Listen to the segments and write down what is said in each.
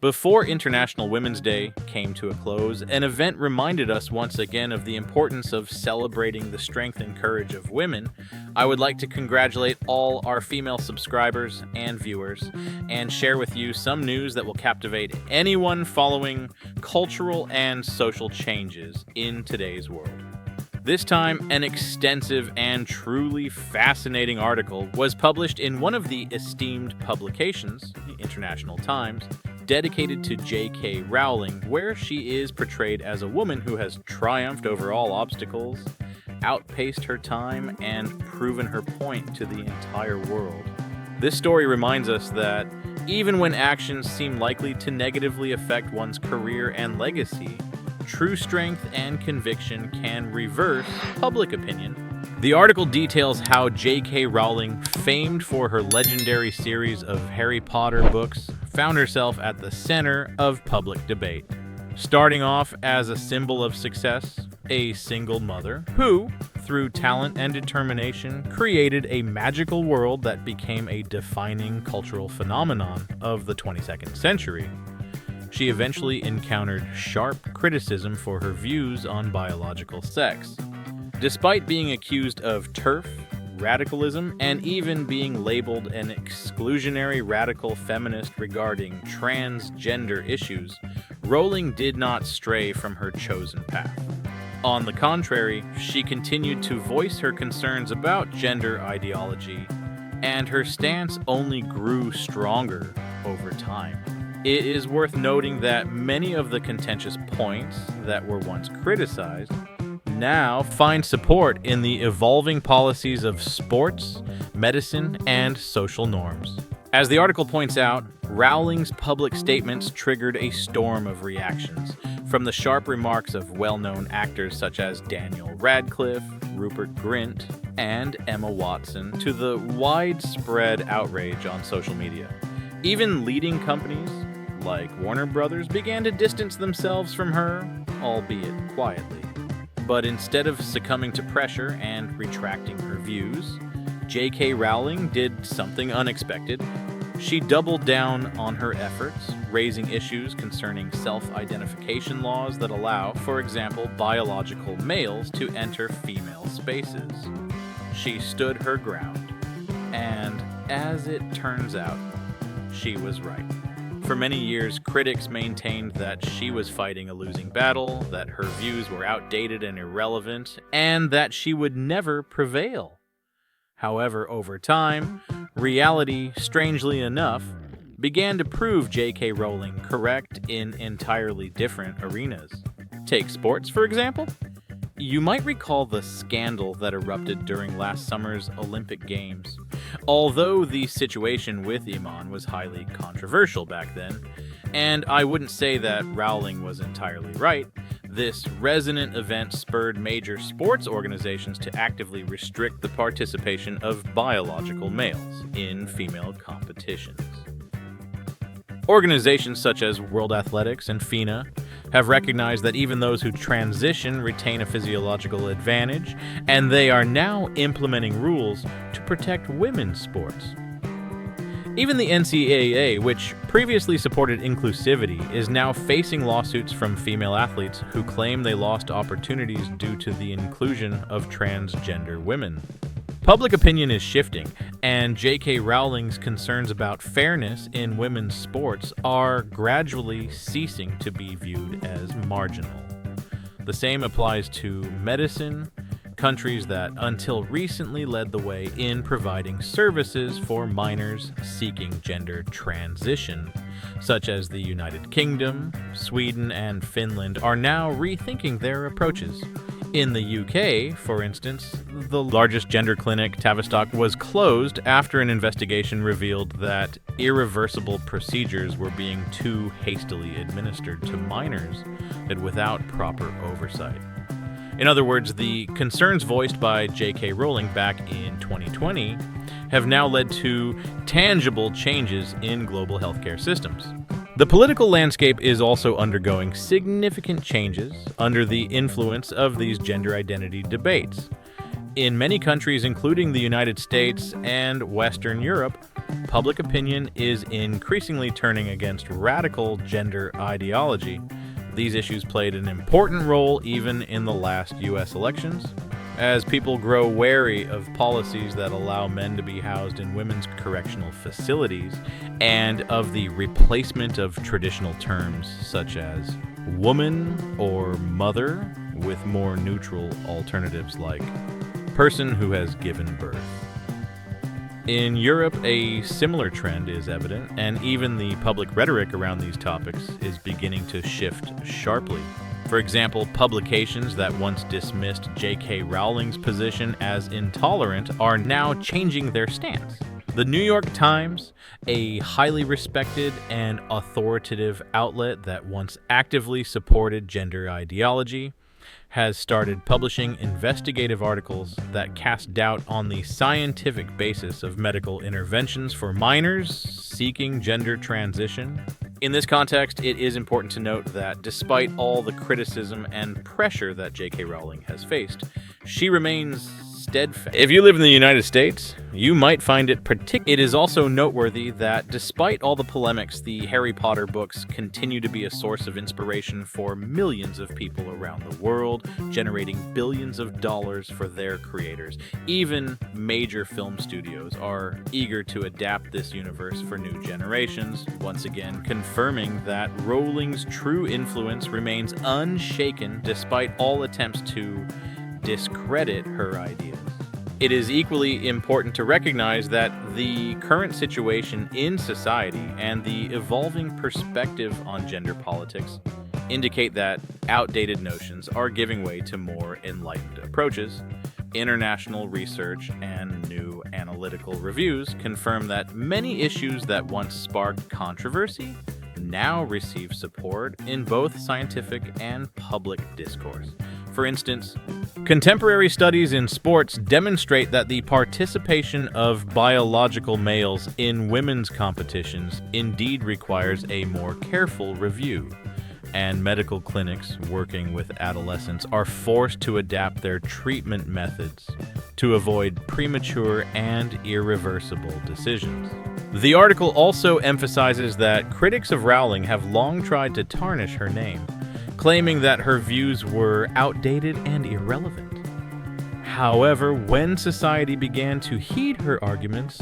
Before International Women's Day came to a close, an event reminded us once again of the importance of celebrating the strength and courage of women. I would like to congratulate all our female subscribers and viewers and share with you some news that will captivate anyone following cultural and social changes in today's world. This time, an extensive and truly fascinating article was published in one of the esteemed publications, the International Times, dedicated to J.K. Rowling, where she is portrayed as a woman who has triumphed over all obstacles, outpaced her time, and proven her point to the entire world. This story reminds us that even when actions seem likely to negatively affect one's career and legacy, true strength and conviction can reverse public opinion. The article details how J.K. Rowling, famed for her legendary series of Harry Potter books, found herself at the center of public debate. Starting off as a symbol of success, a single mother who, through talent and determination, created a magical world that became a defining cultural phenomenon of the 22nd century. She eventually encountered sharp criticism for her views on biological sex. Despite being accused of TERF, radicalism, and even being labeled an exclusionary radical feminist regarding transgender issues, Rowling did not stray from her chosen path. On the contrary, she continued to voice her concerns about gender ideology, and her stance only grew stronger over time. It is worth noting that many of the contentious points that were once criticized now find support in the evolving policies of sports, medicine, and social norms. As the article points out, Rowling's public statements triggered a storm of reactions, from the sharp remarks of well-known actors such as Daniel Radcliffe, Rupert Grint, and Emma Watson, to the widespread outrage on social media. Even leading companies like Warner Brothers began to distance themselves from her, albeit quietly. But instead of succumbing to pressure and retracting her views, J.K. Rowling did something unexpected. She doubled down on her efforts, raising issues concerning self-identification laws that allow, for example, biological males to enter female spaces. She stood her ground, and as it turns out, she was right. For many years, critics maintained that she was fighting a losing battle, that her views were outdated and irrelevant, and that she would never prevail. However, over time, reality, strangely enough, began to prove J.K. Rowling correct in entirely different arenas. Take sports, for example. You might recall the scandal that erupted during last summer's Olympic Games. Although the situation with Iman was highly controversial back then, and I wouldn't say that Rowling was entirely right, this resonant event spurred major sports organizations to actively restrict the participation of biological males in female competitions. Organizations such as World Athletics and FINA have recognized that even those who transition retain a physiological advantage, and they are now implementing rules to protect women's sports. Even the NCAA, which previously supported inclusivity, is now facing lawsuits from female athletes who claim they lost opportunities due to the inclusion of transgender women. Public opinion is shifting, and J.K. Rowling's concerns about fairness in women's sports are gradually ceasing to be viewed as marginal. The same applies to medicine, countries that until recently led the way in providing services for minors seeking gender transition, such as the United Kingdom, Sweden, and Finland, are now rethinking their approaches. In the UK, for instance, the largest gender clinic, Tavistock, was closed after an investigation revealed that irreversible procedures were being too hastily administered to minors and without proper oversight. In other words, the concerns voiced by J.K. Rowling back in 2020 have now led to tangible changes in global healthcare systems. The political landscape is also undergoing significant changes under the influence of these gender identity debates. In many countries, including the United States and Western Europe, public opinion is increasingly turning against radical gender ideology. These issues played an important role even in the last U.S. elections, as people grow wary of policies that allow men to be housed in women's correctional facilities, and of the replacement of traditional terms such as woman or mother with more neutral alternatives like person who has given birth. In Europe, a similar trend is evident, and even the public rhetoric around these topics is beginning to shift sharply. For example, publications that once dismissed J.K. Rowling's position as intolerant are now changing their stance. The New York Times, a highly respected and authoritative outlet that once actively supported gender ideology, has started publishing investigative articles that cast doubt on the scientific basis of medical interventions for minors seeking gender transition. In this context, it is important to note that despite all the criticism and pressure that J.K. Rowling has faced, she remains steadfast. If you live in the United States, you might find it It is also noteworthy that despite all the polemics, the Harry Potter books continue to be a source of inspiration for millions of people around the world, generating billions of dollars for their creators. Even major film studios are eager to adapt this universe for new generations, once again confirming that Rowling's true influence remains unshaken despite all attempts to discredit her ideas. It is equally important to recognize that the current situation in society and the evolving perspective on gender politics indicate that outdated notions are giving way to more enlightened approaches. International research and new analytical reviews confirm that many issues that once sparked controversy now receive support in both scientific and public discourse. For instance, contemporary studies in sports demonstrate that the participation of biological males in women's competitions indeed requires a more careful review, and medical clinics working with adolescents are forced to adapt their treatment methods to avoid premature and irreversible decisions. The article also emphasizes that critics of Rowling have long tried to tarnish her name, claiming that her views were outdated and irrelevant. However, when society began to heed her arguments,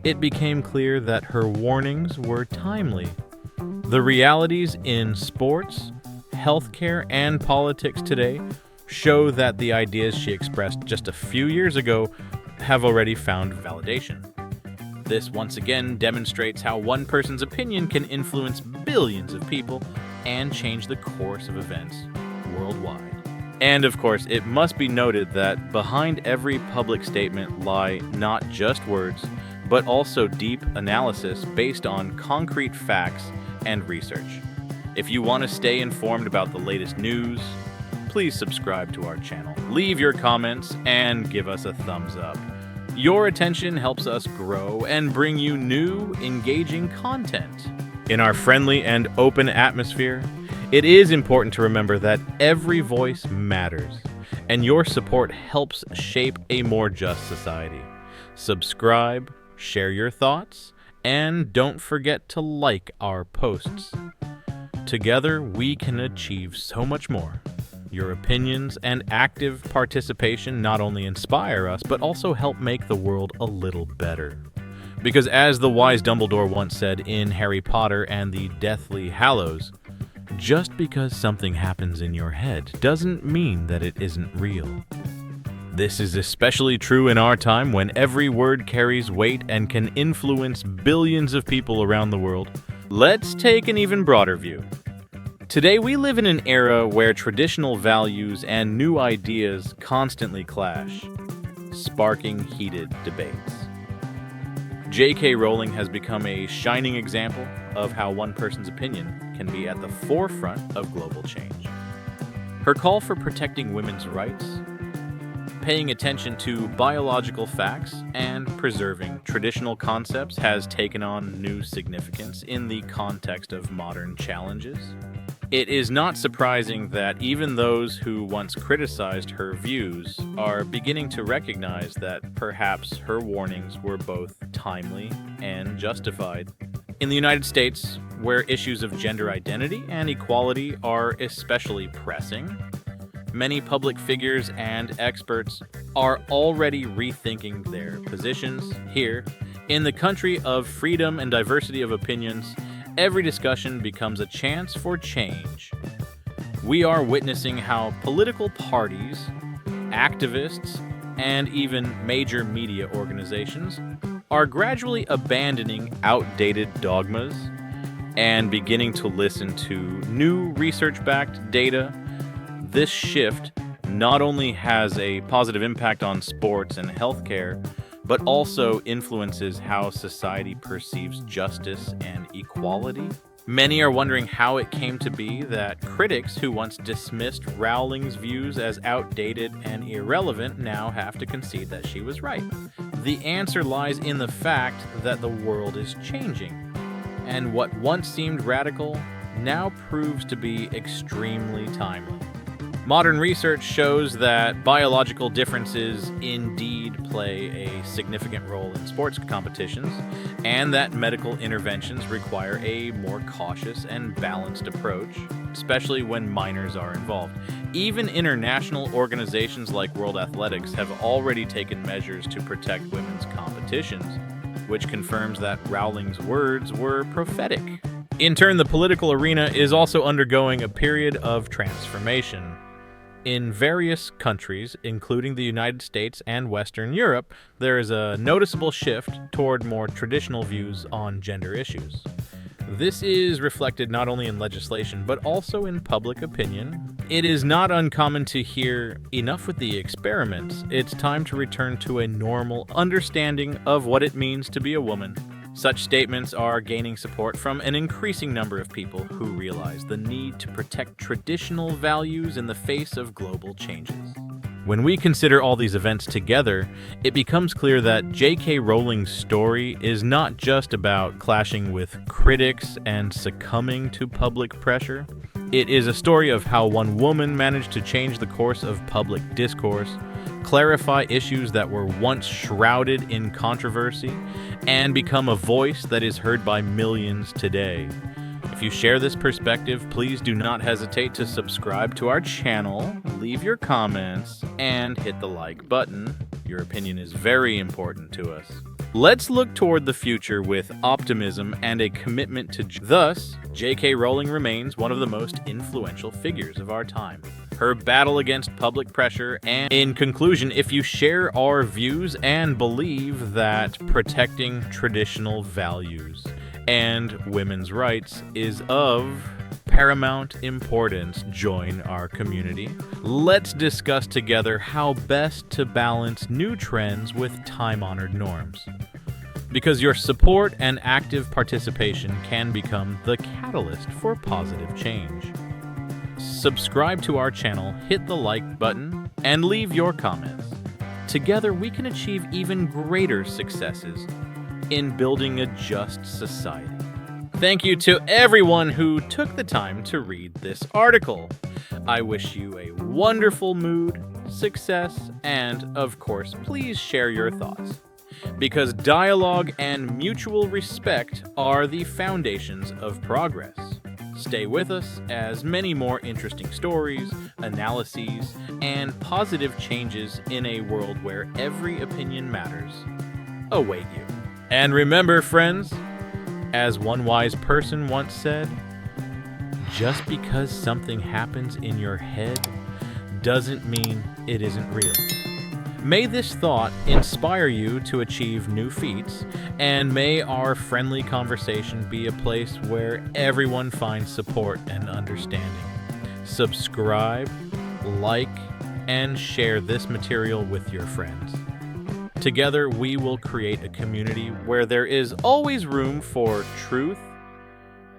it became clear that her warnings were timely. The realities in sports, healthcare, and politics today show that the ideas she expressed just a few years ago have already found validation. This once again demonstrates how one person's opinion can influence billions of people and change the course of events worldwide. And of course, it must be noted that behind every public statement lie not just words, but also deep analysis based on concrete facts and research. If you want to stay informed about the latest news, please subscribe to our channel, leave your comments, and give us a thumbs up. Your attention helps us grow and bring you new, engaging content. In our friendly and open atmosphere, it is important to remember that every voice matters, and your support helps shape a more just society. Subscribe, share your thoughts, and don't forget to like our posts. Together, we can achieve so much more. Your opinions and active participation not only inspire us, but also help make the world a little better. Because as the wise Dumbledore once said in Harry Potter and the Deathly Hallows, just because something happens in your head doesn't mean that it isn't real. This is especially true in our time when every word carries weight and can influence billions of people around the world. Let's take an even broader view. Today, we live in an era where traditional values and new ideas constantly clash, sparking heated debates. J.K. Rowling has become a shining example of how one person's opinion can be at the forefront of global change. Her call for protecting women's rights, paying attention to biological facts, and preserving traditional concepts has taken on new significance in the context of modern challenges. It is not surprising that even those who once criticized her views are beginning to recognize that perhaps her warnings were both timely and justified. In the United States, where issues of gender identity and equality are especially pressing, many public figures and experts are already rethinking their positions. Here, in the country of freedom and diversity of opinions, every discussion becomes a chance for change. We are witnessing how political parties, activists, and even major media organizations are gradually abandoning outdated dogmas and beginning to listen to new research-backed data. This shift not only has a positive impact on sports and healthcare, but also influences how society perceives justice and equality. Many are wondering how it came to be that critics who once dismissed Rowling's views as outdated and irrelevant now have to concede that she was right. The answer lies in the fact that the world is changing, and what once seemed radical now proves to be extremely timely. Modern research shows that biological differences indeed play a significant role in sports competitions, and that medical interventions require a more cautious and balanced approach, especially when minors are involved. Even international organizations like World Athletics have already taken measures to protect women's competitions, which confirms that Rowling's words were prophetic. In turn, the political arena is also undergoing a period of transformation. In various countries, including the United States and Western Europe, there is a noticeable shift toward more traditional views on gender issues. This is reflected not only in legislation, but also in public opinion. It is not uncommon to hear, "Enough with the experiments, it's time to return to a normal understanding of what it means to be a woman." Such statements are gaining support from an increasing number of people who realize the need to protect traditional values in the face of global changes. When we consider all these events together, it becomes clear that J.K. Rowling's story is not just about clashing with critics and succumbing to public pressure. It is a story of how one woman managed to change the course of public discourse, clarify issues that were once shrouded in controversy, and become a voice that is heard by millions today. If you share this perspective, please do not hesitate to subscribe to our channel, leave your comments, and hit the like button. Your opinion is very important to us. Let's look toward the future with optimism and a commitment to Thus, J.K. Rowling remains one of the most influential figures of our time. Her battle against public pressure, and in conclusion, if you share our views and believe that protecting traditional values and women's rights is of paramount importance, join our community. Let's discuss together how best to balance new trends with time-honored norms. Because your support and active participation can become the catalyst for positive change. Subscribe to our channel, hit the like button, and leave your comments. Together, we can achieve even greater successes in building a just society. Thank you to everyone who took the time to read this article. I wish you a wonderful mood, success, and, of course, please share your thoughts. Because dialogue and mutual respect are the foundations of progress. Stay with us as many more interesting stories, analyses, and positive changes in a world where every opinion matters await you. And remember, friends, as one wise person once said, just because something happens in your head doesn't mean it isn't real. May this thought inspire you to achieve new feats, and may our friendly conversation be a place where everyone finds support and understanding. Subscribe, like, and share this material with your friends. Together, we will create a community where there is always room for truth,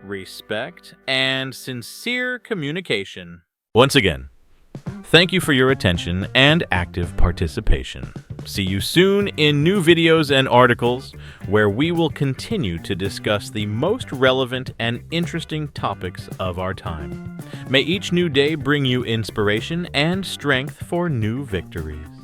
respect, and sincere communication. Once again, Thank you for your attention and active participation. See you soon in new videos and articles where we will continue to discuss the most relevant and interesting topics of our time. May each new day bring you inspiration and strength for new victories.